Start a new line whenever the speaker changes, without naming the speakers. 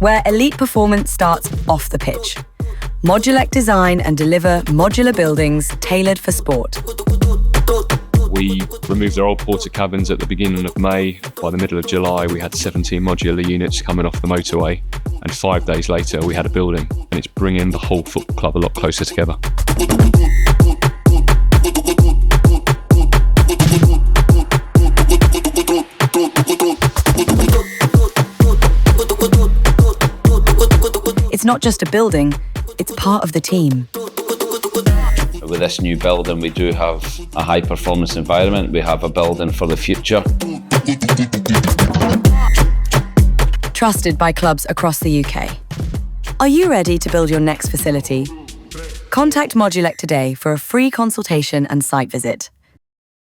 where elite performance starts off the pitch. Modulek design and deliver modular buildings tailored for sport.
We removed our old portacabins at the beginning of May. By the middle of July, we had 17 modular units coming off the motorway. And 5 days later, we had a building. And it's bringing the whole football club a lot closer together.
It's not just a building, it's part of the team.
With this new building, we do have a high-performance environment. We have a building for the future.
Trusted by clubs across the UK. Are you ready to build your next facility? Contact Modulek today for a free consultation and site visit.